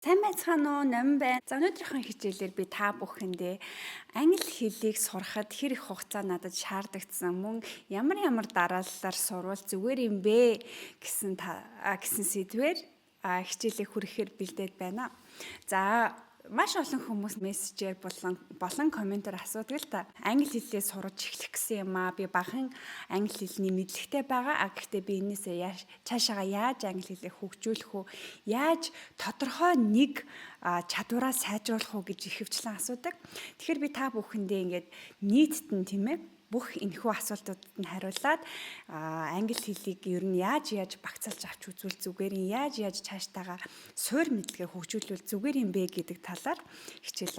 Сайн байцгаана уу? Номин байна. За өнөөдрийнхөө хичээлээр би та бүхэндээ англи хэлийг сурахад хэр их хугацаа надад шаардагдсан мөн ямар дарааллаар сурвал зүгээр юм бэ гэсэн сэдвээр хичээлээ хүрэхээр бэлдээд байна. За маш олон хүмүүс мессежээр болон комментээр асуудаг л та. Англи хэлээ сурж эхлэх гэсэн юм аа. Би бахан англи хэлний мэдлэгтэй байгаа. Гэхдээ би энээсээ цаашаага яаж англи хэлээ хөгжүүлэх үү? Яаж тодорхой нэг чадвараа сайжруулах уу гэж ихэвчлэн асуудаг. Тэгэхээр би та бүхэндээ ингээд нийтдэн тийм ээ бүх энэхүү асуултуудад нь хариулаад англи хэлийг ер нь яаж багцаалж авч үзвэл зүгээр юм, яаж цаашдаагаа суур мэдлэгээ хөгжүүлвэл зүгээр юм бэ гэдэг талаар хичээл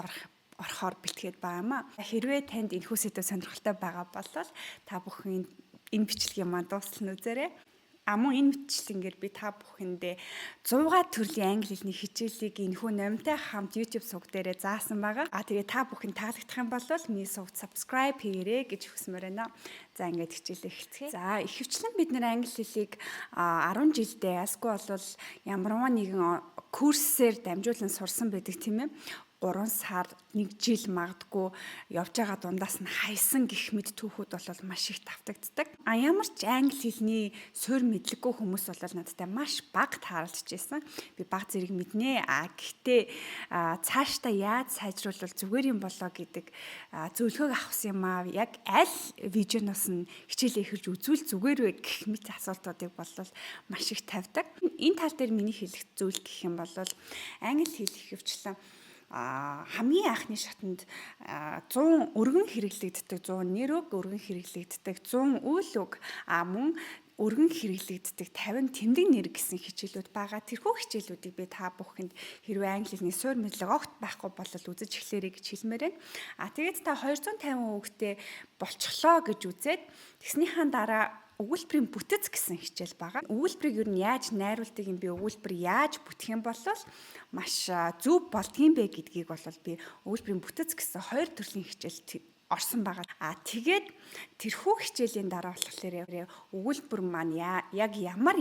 орохоор бэлтгээд байгаа юм а. Хэрвээ танд энэхүү сэдв сонирхолтой байгаа бол та бүхэн энэ бичлэгийн маань дуустал нь үзээрэй. Мөн энэ бичлэнгээр би та бүхэндээ 100 төрлийн англи хэлний хичээлийг энэхүү номтой хамт YouTube суваг дээрээ заасан байгаа. Тэгээ та бүхэн таалагдах юм бол миний сувгад subscribe хийгээрэй гэж хүсмээр байна. За ингээд хичээлээ эхэлцгээе. За ихэвчлэн бид нэр англи хэлийг 10 жилдээ асгүй бол ямарваа нэгэн курсээр дамжуулан сурсан байдаг тийм ээ. 3 сар, 1 жил магадгүй явж байгаа дундаас нь хайсан гэх мэт түүхүүд бол маш их давтагддаг. Ямар ч англи хэлний суур мэдлэггүй хүмүүс бол надтай маш бага тааралдж байсан. Би бага зэрэг мэднэ. Гэхдээ цаашдаа яаж сайжруулбал зүгээр юм болоо гэдэг зөвлөгөөг авсан юм аа. Яг аль видеоноос нь хичээлээ эхэлж үзвэл зүгээр вэ гэх мэт асуултуудыг бол маш их тавьдаг. Энэ тал дээр миний хэлэх зүйл гэх юм бол англи хэл ихэвчлэн хамгийн анхны шатанд 100 өргөн хэрэглэгддэг, 100 нэр үг өргөн хэрэглэгддэг, 100 үйл үг мөн өргөн хэрэглэгддэг 50 тэмдэг нэр гэсэн хичээлүүд байгаа. Тэрхүү хичээлүүдийг би та бүхэнд хэрвээ англи хэлний суур мэдлэг огт байхгүй бол үзэж эхлээрэй гэж хэлмээр байна. Тэгээд та 250 үгтэй болчихлоо гэж үзээд тэгснийхаа дараа өгүүлбэрийн бүтэц гэсэн хичээл байгаа. Өгүүлбэрийг ер нь яаж найруулдаг юм бэ? Өгүүлбэр яаж бүтгэх юм бол маш зөв болдгийм бэ гэдгийг бол би өгүүлбэрийн бүтэц гэсэн 2 төрлийн хичээлд орсон байгаа. Тэгээд тэрхүү хичээлийн дараа болохоор өгүүлбэр маань яг ямар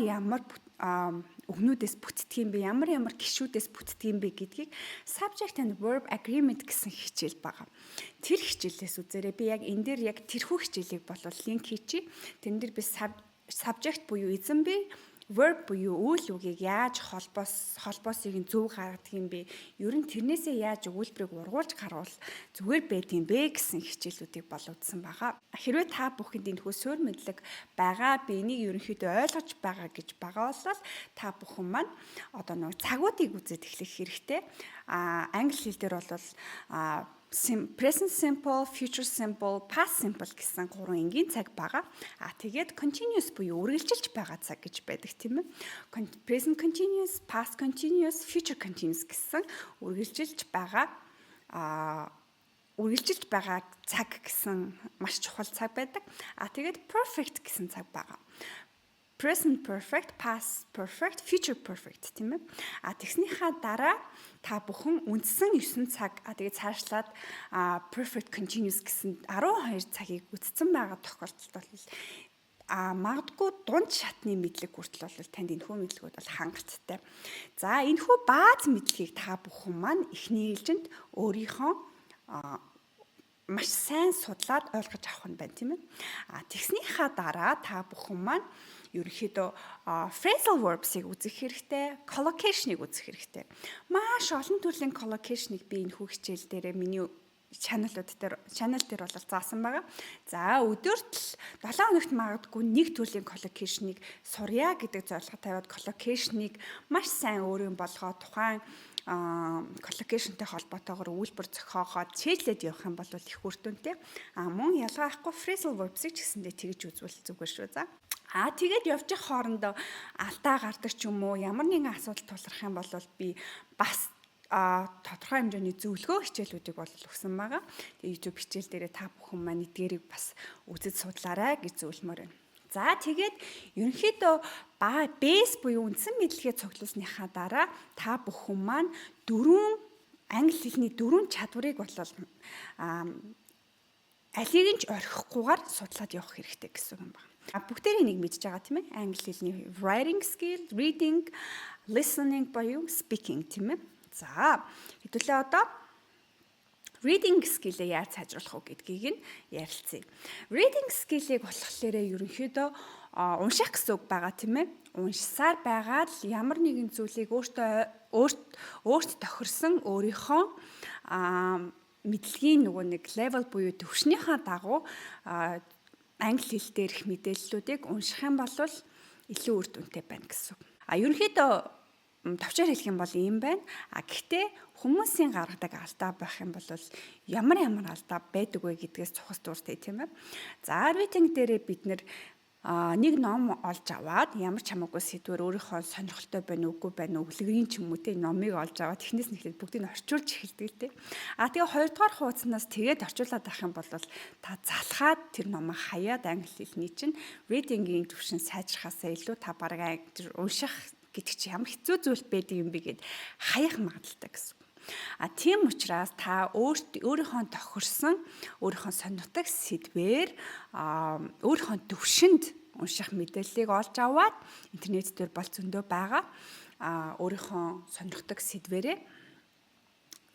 өгнүүдээс бүтдэг юм бэ? Ямар гишүүдээс бүтдэг юм бэ гэдгийг subject and verb agreement гэсэн хичээл байгаа. Тэр хичээлээс үзээрэй. Би яг энэ дээр яг тэрхүү хичээлийг бол линк хийчихье. Тэн дээр би subject буюу эзэн бэ, verb буюу үйл үгийг яаж холбоосыг нь зөв гаргадаг юм бэ? Ер нь тэрнээсээ яаж өгүүлбэрийг ургуулж гарвал зүгээр байд юм бэ гэсэн хичээлүүдийг үзсэн байгаа. Хэрвээ та бүхэнд энэхүү суур мэдлэг байгаа, би энийг ерөнхийдөө ойлгож байгаа гэж байгаа бол та бүхэн маань одоо нэг цагуудыг үзээд эхлэх хэрэгтэй. Англи хэл дээр бол present simple, future simple, past simple гэсэн 3 энгийн цаг байгаа. Тэгээд continuous буюу үргэлжилж байгаа цаг гэж байдаг тийм ээ. Present continuous, past continuous, future continuous гэсэн үргэлжилж байгаа цаг гэсэн маш чухал цаг байдаг. Тэгээд perfect гэсэн цаг байгаа. Present perfect, past perfect, future perfect тийм ээ. Тэгснийхаа дараа та бүхэн үндсэн 9 цаг тэгээд цаашлаад perfect continuous гэсэн 12 цагийг үтцсэн байгаа тохиолдолд бол магадгүй дунд шатны мэдлэг хүртэл бол танд энэхүү мэдлэгүүд бол хангалттай. За энэхүү бааз мэдлэгийг та бүхэн маань эхний ээлжинд өөрийнхөө маш сайн судлаад ойлгож авах нь байна тийм ээ. Тэгснийхаа дараа та бүхэн маань ерөнхийдөө phrasal verbs-ыг үзэх хэрэгтэй, collocation-ыг үзэх хэрэгтэй. Маш олон төрлийн collocation-ыг би энэ хичээл дээр миний channel дээр бол заасан байгаа. За өдөрт 7 хоногт магадгүй нэг төрлийн collocation-ыг сурья гэдэг зорилго тавиад collocation-ыг маш сайн өөрийн болгоо тухайн collocation-тэй холбоотойгоор үйлбэр зохиогоод чийлээд явах юм бол их үр дүнтэй. Мөн ялгаахгүй phrasal verbs-ыг ч гэсэндээ тэгж үзвэл зүгээр шүү. За тэгээд явж явах хоорондоо алдаа гардаг ч юм уу ямар нэгэн асуудал тулгарх юм бол би бас тодорхой хэмжээний зөвлөгөө хичээлүүдийг бол өгсөн байгаа. Тэгээд YouTube хичээл дээрээ та бүхэн маань эдгээрийг бас үзэж судлаарай гэж зөвлөмөр байна. За тэгээд ерөнхийдөө бэйс буюу үндсэн мэдлэгээ цуглуулсныхаа дараа та бүхэн маань англи хэлний 4 чадварыг бол алийг нь ч орхихгүйгээр судлаад явах хэрэгтэй гэсэн юм байна. Бүгдээрээ нэг мэдж байгаа тийм ээ. Англи хэлний writing skill, reading, listening буюу speaking тийм ээ. За хэдүүлээ одоо reading skill-ийг яаж сайжруулах вэ гэдгийг нь ярилцъя. Reading skill-ийг болохоор ерөнхийдөө унших гэсэн үг байгаа тийм ээ. Уншсаар байгаад л ямар нэгэн зүйлийг өөрт тохирсон өөрийнхөө мэдлэгийн нөгөө нэг level буюу төвшнийхаа дагуу англи хэл дээрх мэдээллүүдийг унших юм бол илүү үр дүнтэй байна гэсэн үг. Ерөнхийдөө товчоор хэлэх юм бол ийм байна. Гэхдээ хүмүүсийн гаргадаг алдаа байх юм бол ямар алдаа байдаг вэ гэдгээс цухас дуртай тийм ээ. За reading дээрээ бид нэг ном олж аваад ямар ч хамаагүй сэдвэр өөрийнхөө сонирхолтой байна уугүй байна өглөгийн ч юм уу те номыг олж аваад эхнээс нь эхлээд бүгдийг нь орчуулж эхэлдэг л те. Тэгээ хоёрдугаар хуудаснаас тэгээд орчуулад авах юм бол та залхаад тэр номоо хаяад англи хэлний чинь reading-ийн төвшин сайжрахаасаа илүү та бараг унших гэдэг чи ямар хэцүү зүйл байдаг юм бэ гэд хаях магадaltaй гэсэн. Тийм учраас та өөрийнхөө тохирсон, өөрийнхөө сонирхдаг сэдвээр өөрийнхөө төвшөнд унших мэдээллийг олж аваад интернет дээр бол зөндөө байгаа. Өөрийнхөө сонирхдаг сэдвэрээ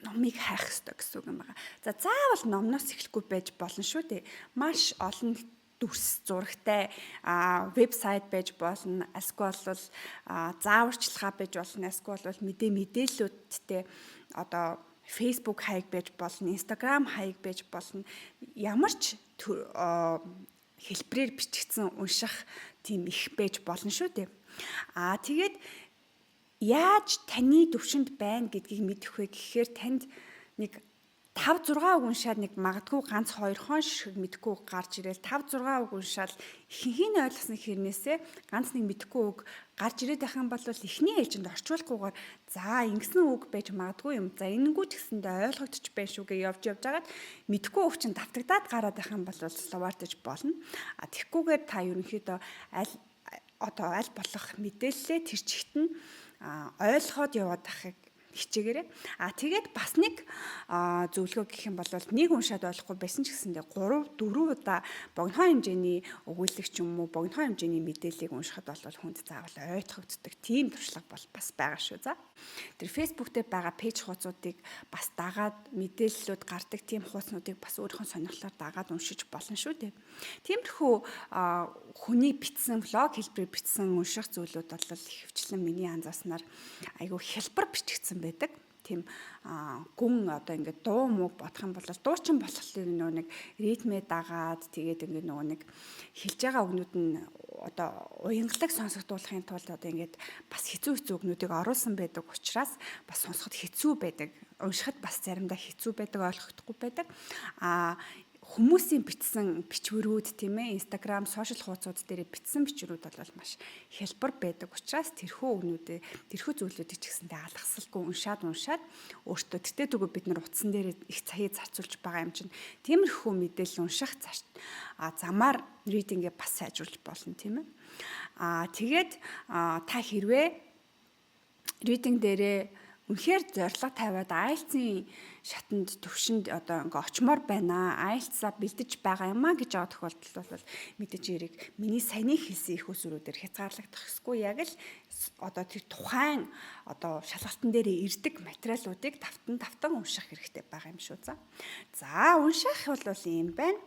номыг хайх ёстой гэсэн үг юм байна. За заавал номноос эхлэхгүй байж болно шүү дээ. Маш олон дүрс зурагтай вебсайт байж болно. Эсвэл зааварчилгаа байж болно. Эсвэл мэдээллүүдтэй одоо Facebook хаяг байж болно, Instagram хаяг байж болно. Ямар ч хэлбэрээр бичигдсэн унших тийм их байж болно шүү дээ. Тэгээд яаж таны төвшөнд байна гэдгийг мэдэх вэ гэхээр танд нэг 5-6 үг уншаад нэг магадгүй ганц 2 хон шиг мэдхгүй гарч ирэл 5-6 үг уншаал ихэнх нь ойлгосон хэрнээсээ ганц нэг мэдхгүй үг гарч ирээд байх юм бол эхний ээлжинд орчуулахгүйгээр за ингэсэн үг байж магадгүй юм. За энэнгүү ч гэсэндээ ойлгогдчих байх шүүгээ явж байгаад мэдхгүй үг чинь давтагдаад гараад байх юм бол словартаж болно. Тэгхгүйгээр та ерөнхийдөө аль болох мэдээлэлээ тэр чигт нь ойлгоод яваад байхыг хичээгээрэй. Тэгээд бас нэг зөвлөгөө гэх юм бол нэг уншаад ойлгохгүй байсан ч гэсэндээ 3-4 удаа богино хэмжээний өгүүлэг ч юм уу богино хэмжээний мэдээллийг уншихад бол хүнд заавал ойлгогддог тийм туршлага бол бас байгаа шүү. За тэр Facebook дээр байгаа пэйж хуудсуудыг бас дагаад мэдээллүүд гардаг тийм хуудаснуудыг бас өөрийнхөө сонирхлоор дагаад уншиж болно шүү дээ. Тиймэрхүү хүний бичсэн блог хэлбэрээр бичсэн унших зүйлүүд бол ихэвчлэн миний анзааснаар айгүй хялбар бичигдсэн байдаг. Тийм гүн одоо ингээд дуу муу бодох юм бол дуучин болохлээр нөгөө нэг ритмээ дагаад тэгээд ингээд нөгөө нэг хэлж байгаа үгнүүд нь одоо уянгалаг сонсогдуулахын тулд одоо ингээд бас хэцүү үгнүүдийг оруулсан байдаг учраас бас сонсоход хэцүү байдаг. Уншихад бас заримдаа хэцүү байдаг, ойлгохдохгүй байдаг. Хүмүүсийн бичсэн бичвэрүүд тийм ээ Instagram, сошиал хуудасууд дээр бичсэн бичвэрүүд бол маш хялбар байдаг учраас тэрхүү зүйлүүдийг ч гэсэндээ алгасалгүй уншаад өөртөө тэгтээ бид нар утсан дээр их цагийг зарцуулж байгаа юм чинь тиймэрхүү мэдээлэл унших замаар reading-гээ бас сайжруулж болно тийм ээ. Тэгээд та хэрвээ reading дээрээ үнэхээр зорилго тавиад IELTS-ийн шатанд төвшөнд одоо ингээ очмоор байна. IELTS-а бэлдэж байгаа юм а гэж байгаа тохиолдолд бол мэдээж хэрэг миний саяны хэлсэн их усруудээр хязгаарлагдах ёсгүй яг л одоо тэр тухайн одоо шалгалтын дээр ирдэг материалуудыг давтан унших хэрэгтэй байгаа юм шүү. За унших бол ийм байна.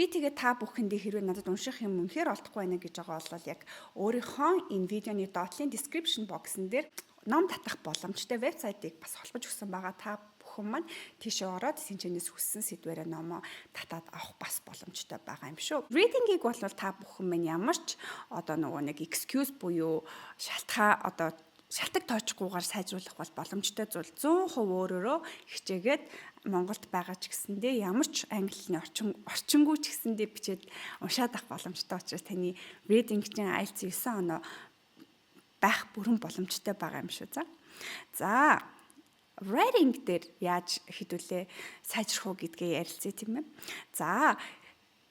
Би тэгээ та бүхэндээ хэрвээ надад унших юм үнэхээр олдохгүй байна гэж байгаа бол яг өөрийнхөө энэ видеоны доотлын description box-н дээр ном татах боломжтой вебсайтыг бас холбож өгсөн байгаа. Та бүхэн маань тийшээ ороод синчэнээс хүссэн сэдвээрээ номоо татаад авах бас боломжтой байгаа юм шүү. Reading-ийг бол та бүхэн маань ямар ч одоо нөгөө нэг excuse буюу шалтак тоочгүйгээр сайжруулах бол боломжтой зүйл 100% өөрөөрөө хичээгээд Монголд байгаа ч гэсэндээ ямар ч англи хэлний орчингүй ч гэсэндээ бичээд уншаад авах боломжтой учраас таны reading чинь IELTS 9 оноо байх бүрэн боломжтой байгаа юм шүү. За writing дээр яаж хэдүүлээ сайжрах уу гэдгээ ярилцъя тийм ээ. За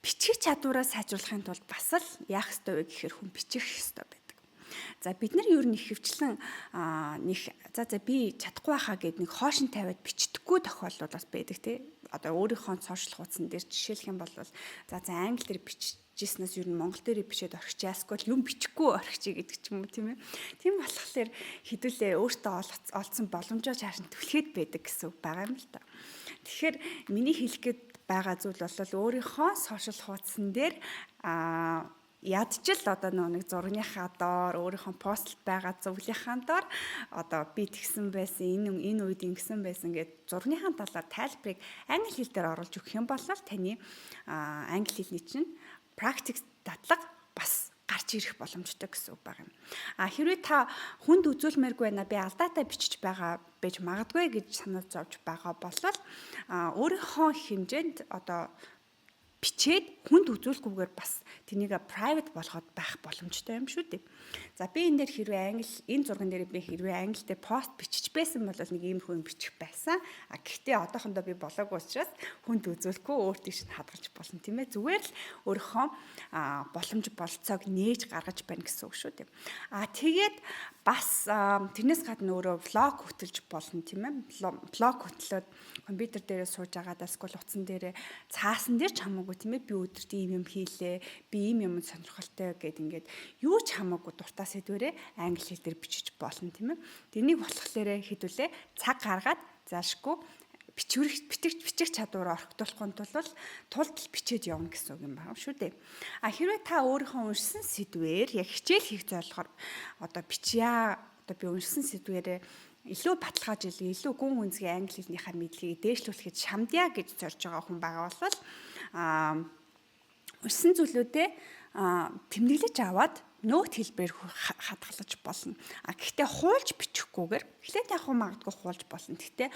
бичих чадвараа сайжруулахын тулд бас л яах ёстой вэ гэхээр хүн бичих ёстой байдаг. За бид нар ер нь ихэвчлэн би чадахгүй байхаа гэд нэг хоошин тавиад бичдэггүй тохиолдол бас байдаг тий. Одоо өөрийнхөө сошиал хуудсан дээр жишээлх юм бол за англи дээр жиснээс ер нь Монгол дээр бичээд орхиж яаскал юм бичихгүй орхиж гэдэг ч юм уу тийм ээ. Тийм болохоор хэдүүлээ өөртөө олцсон боломжоо цааш нь түлхээд байдаг гэсэн үг байгаа юм л та. Тэгэхээр миний хэлэх гээд байгаа зүйл бол өөрийнхөө сошиал хуудсан дээр ядчил одоо нэг зургийнхаа доор өөрийнхөө пост байгаа зөвлөгийнхаа доор одоо би тэгсэн байсан энэ үед ингэсэн байсан гэд зургийнхаа талаар тайлбарыг англи хэл дээр оруулж өгөх юм бол таны англи хэлний чинь практик дадлага бас гарч ирэх боломжтой гэсэн үг байгаа юм. Хэрвээ та хүнд үзүүлмээргүй байна би алдаатай бичиж байгаа байж магадгүй гэж санал зовж байгаа бол өөрийнхөө хэмжээнд одоо бичээд хүнд үзүүлэхгүйгээр бас тэнийг private болгоод байх боломжтой юм шүү дээ. За би энэ дээр хэрвээ энэ зурган дээр би хэрвээ англитэй пост бичиж байсан бол нэг иймэрхүү юм бичих байсан. Гэхдээ одоохондоо би болоогүй учраас хүнд үзүүлэхгүй өөр тийш хадгалж болно тийм ээ. Зүгээр л өөрийнхөө боломж болцоог нээж гаргаж байна гэсэн үг шүү дээ. Тэгээд бас тэрнээс гадна өөрөө влог хөтэлж болно тийм ээ. Влог хөтлөөд компьютер дээрээ сууж агаад эсвэл утсан дээрээ цаасан дээр ч хамаагүй тийм ээ. Би өдөрт ийм юм хийлээ. Би ийм юм сонирхолтой гэд ингээд юу ч хамаагүй дуртай сэдвэрээ англи хэл дээр бичиж болно тийм ээ. Тэрнийг болохоор хэдүүлээ цаг гаргаад заашгүй бичих чадвараа орхитуулахын тулд бичээд явна гэсэн үг юм байна шүү дээ. Хэрвээ та өөрийнхөө уншсан сэдвээр яг хичээл хийх зорилгоор одоо бичье. Одоо би уншсан сэдвээрээ илүү баталгаажил, илүү гүн гүнзгий англи хэлнийхээ мэдлэгийг дээшлүүлэхэд шамдъя гэж зорж байгаа хүн байгаа бол уншсан зүйлүүдээ тэмдэглэж аваад нөт хэлбэр хадгалж болно. Гэхдээ хуулж бичихгүйгээр эхлээд яг магадгүй хуулж болно. Гэхдээ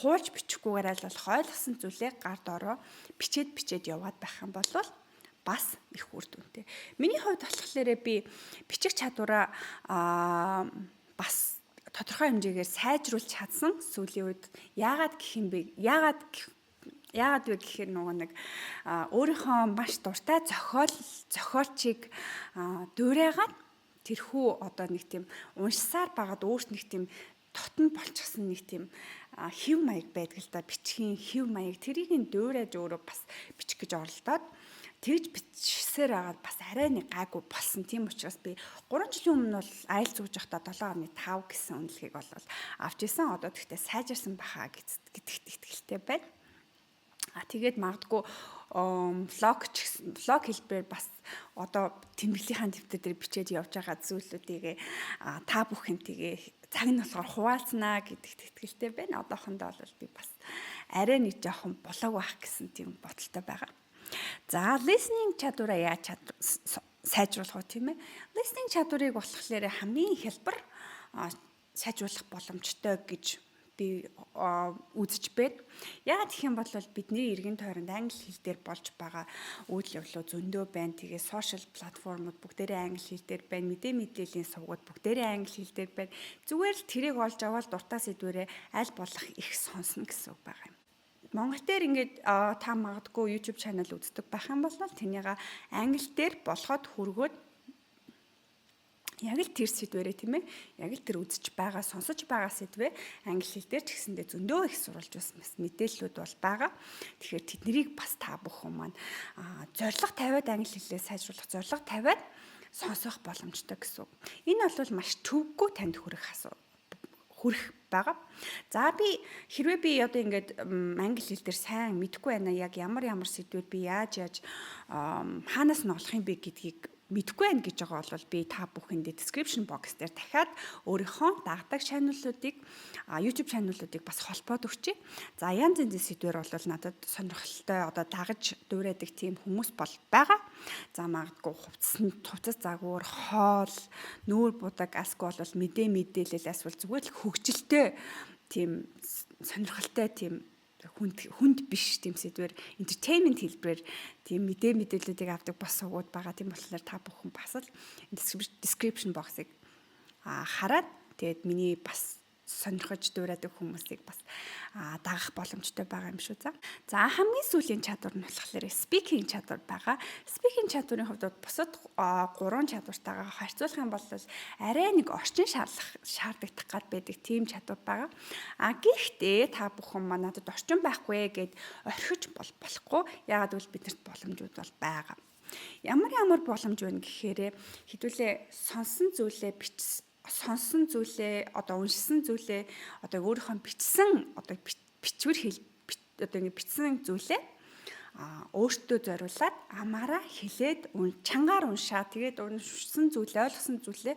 хуулж бичихгүйгээр аль болох ойлгосон зүйлээ гард ороо бичээд яваад байх юм бол бас их үр дүнтэй. Миний хувьд болохоор би бичих чадвараа бас тодорхой хэмжээгээр сайжруулж чадсан сүүлийн үед яагаад вэ гэхээр нэг өөрийнхөө маш дуртай зохиолчийг дуурайгаад тэрхүү одоо нэг тийм уншсаар байгаад өөрт нэг тийм дотн болчихсон нэг тийм хэв маяг байдаг л да бичгийн хэв маяг тэрийг нь дуурайж өөрөө бас бичих гэж оролдоод тэгж бичсээр агаад бас арай нэг гайгүй болсон. Тийм учраас би 3 жилийн өмнө бол IELTS сууж байхдаа 7.5 гэсэн үнэлгээг бол авч исэн. Одоо тэгтээ сайжирсан баха гэдэгт итгэлтэй байна. Тэгээд магадгүй влог хэлбэрээр бас одоо тэмдэглэлийн дэвтэр дээр бичээд явж байгаа зүйлүүдийг та бүхэнтэйгээ цаг нь болохоор хуваалцнаа гэдэгт итгэлтэй байна. Одоохондоо бол би бас арай нэг жоохон болоог байх гэсэн тийм бодолтой байгаа. За listening чадвараа яаж сайжруулах вэ тийм ээ? Listening чадварыг болохоор хамгийн хялбар сайжруулах боломжтой гэж би үзэж байна. Яагаад гэх юм бол бидний эргэн тойронд англи хэл дээр болж байгаа үйл явдлууд зөндөө байна. Тэгээ сошиал платформуд бүгдээрээ англи хэл дээр байна. Мэдээллийн сувгууд бүгдээрээ англи хэл дээр байна. Зүгээр л тэрийг олж аваад дуртай сэдвэрээ аль болох их сонсно гэсэн үг байгаа юм. Монгол дээр ингээд та магадгүй YouTube channel үздэг байх юм бол танийга англи дээр болгоод хүргөөд яг л тэр сэдвэрээ тийм ээ яг л тэр үзэж байгаа сонсож байгаа сэдвээ англи хэл дээр ч гэсэндээ зөндөө их сурвалж байсан мэдээллүүд бол байгаа. Тэгэхээр тэднийг бас та бүхэн маань зорилго тавиад англи хэлээ сайжруулах зорилго тавиад сонсох боломжтой гэсэн үг. Энэ бол маш төвөггүй танд хүрэх байгаа. За хэрвээ би одоо ингээд англи хэл дээр сайн мэдэхгүй байна яг ямар сэдвээр би яаж хаанаас нь олох юм бэ гэдгийг мэдэхгүй байна гэж байгаа бол би та бүхэндээ description box дээр дахиад өөрийнхөө дагдаг channel-уудыг YouTube channel-уудыг бас холбоод өгчээ. За янз янзын сэдвэр бол надад сонирхолтой одоо дагаж дуурайдаг тийм хүмүүс бол байгаа. За магадгүй хувцас загвар, хоол, нүүр будаг асгүй бол мэдээлэл асвал зүгээр л хөгжилтэй тийм сонирхолтой тийм хүнд биш тийм сэдвэр entertainment хэлбэрээр тийм мэдээллүүдийг авдаг бас сувгууд байгаа. Тийм болохоор та бүхэн бас л description box-ыг хараад тэгээд миний бас сонирхож дуурайдаг хүмүүсийг бас дагах боломжтой байгаа юм шүү. За хамгийн сүүлийн чадвар нь болохоор speaking чадвар байгаа. Speaking чадварын хувьд бусад 3 чадвартайгаа харьцуулах юм бол арай нэг орчин шаардагдах гад байдаг тийм чадвар байгаа. Гэхдээ та бүхэн надад орчин байхгүй гэд орхиж болохгүй. Яагаад гэвэл биднэрт боломжууд бол байгаа. Ямар боломж байна гэхээр хэдүүлээ сонсон зүйлээ одоо уншсан зүйлээ одоо өөрийнхөө бичсэн одоо бичвэр одоо ингэ бичсэн зүйлээ өөртөө зориулаад амаараа хэлээд чангаар уншаад тэгээд уншсан зүйлээ ойлгосон зүйлээ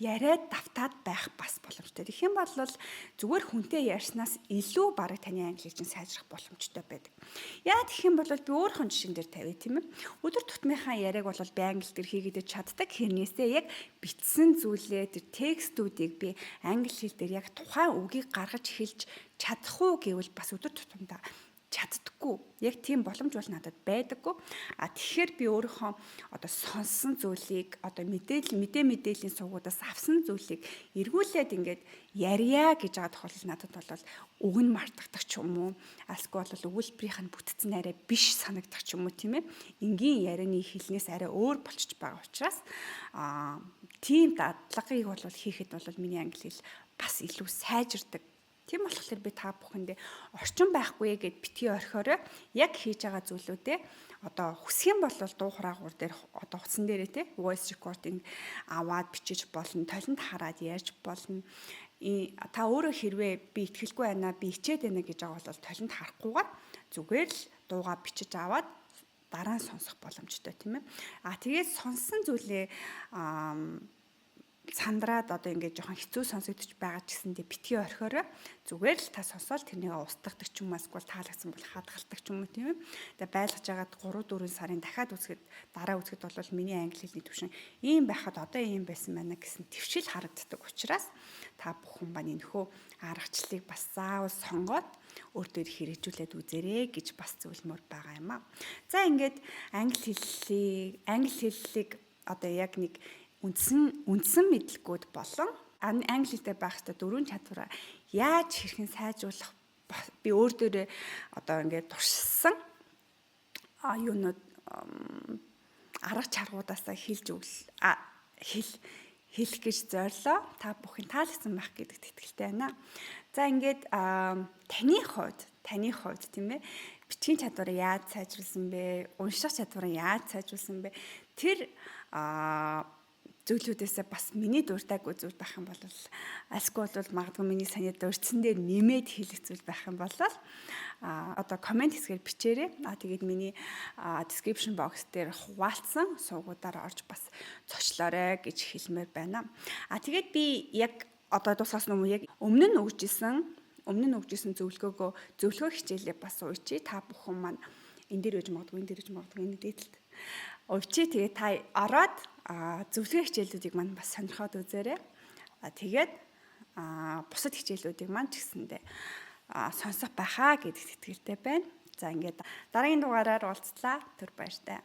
яриад давтаад байх бас боломжтой. Тэгэх юм бол зүгээр хүнтэй ярьснаас илүү бараг таны англи хэлж сайжрах боломжтой байдаг. Яа гэх юм бол би өөрийнхөө жишээн дээр тавья тийм ээ. Өдөр тутмынхаа яриаг бол би англи дээр хийгээд чаддаг. Хэрнээсээ яг бичсэн зүйлээ тэр текстүүдийг би англи хэл дээр яг тухайн үгийг гаргаж хэлж чадах уу гэвэл бас өдөр тутамдаа чаддаггүй. Яг тийм боломж бол надад байдаггүй. Тэгэхээр би өөрийнхөө одоо сонссон зүйлийг одоо мэдээллийн сувгуудаас авсан зүйлийг эргүүлээд ингээд ярья гэж байгаа тохиолдол надад бол үг нь мартагдах ч юм уу. Эсвэл өгүүлбэрийнх нь бүтцэн арай биш санагдах ч юм уу тийм ээ. Энгийн ярианы хэлнээс арай өөр болчих байгаа учраас тийм дадлагыг бол хийхэд бол миний англи хэл бас илүү сайжирдаг. Тийм болохоор би та бүхэндээ орчин байхгүй гэд битгий орхиорой. Яг хийж байгаа зүйлүүдээ одоо хүсэх юм бол дуу хураагуур дээр одоо утсан дээрээ те voice recording аваад бичиж болно, толинд хараад ярьж болно. Та өөрөө хэрвээ би итгэлгүй байна, би ичээд байна гэж байгаа бол толинд харахгүйгээр зүгээр л дуугаа бичиж аваад дараа нь сонсох боломжтой тийм ээ. Тэгээд сонссон зүйлээ сандраад одоо ингээд жоохон хэцүү сонсогдож байгаа ч гэсэндээ битгий орхиорой. Зүгээр л та сонсоод тэрнийг устгадаг ч юм уу эсвэл таалагдсан бол хадгалдаг ч юм уу тийм ээ. Тэгээ байлгаж агаад 3-4 сарын дахиад үзэхэд дараа үзэхэд бол миний англи хэлний түвшин ийм байхад одоо ийм байсан байна гэсэн твшил харагддаг учраас та бүхэн маань энэхүү аргачлалыг бас заавал сонгоод өөртөө хэрэгжүүлээд үзээрэй гэж бас зөвлөмөр байгаа юм аа. За ингээд англи хэллийг одоо яг нэг үндсэн мэдлэгүүд болон англи хэлтэй байх ёстой 4 чадвараа яаж хэрхэн сайжруулах би өөр дээрээ одоо ингээд туршсан юунууд арга чаргуудаасаа хэлэх гэж зорилоо. Та бүхэн таалагдсан байх гэдэгт итгэлтэй байна. За ингээд таны хувьд тийм ээ бичгийн чадвараа яаж сайжруулсан бэ? Унших чадвараа яаж сайжруулсан бэ? Тэр зүйлүүдээсээ бас миний дуртайг зүйл байх юм бол альсгүй бол магадгүй миний саний дурдсан дээр нэмээд хэлэх зүйл байх юм бол одоо комент хэсгээр бичээрэй. Тэгээд миний description box дээр хуваалцсан сувгуудаар орж бас зочлоорой гэж хэлмээр байна. Тэгээд би яг одоо дуусгасан юм яг өмнө нь өгжсэн зөвлөгөө хичээлээ бас уучи та бүхэн маань энэ дээр үж магадгүй энэ дээдэлт уучи тэгээд та ороод зөвлөгөө хичээлүүдийг маань бас сонирхоод үзээрэй. Тэгээд бусад хичээлүүдийг маань ч гэсэндээ сонсох байхаа гэдэгт итгэлтэй байна. За ингээд дараагийн дугаараар уулзлаа. Түр баяртай.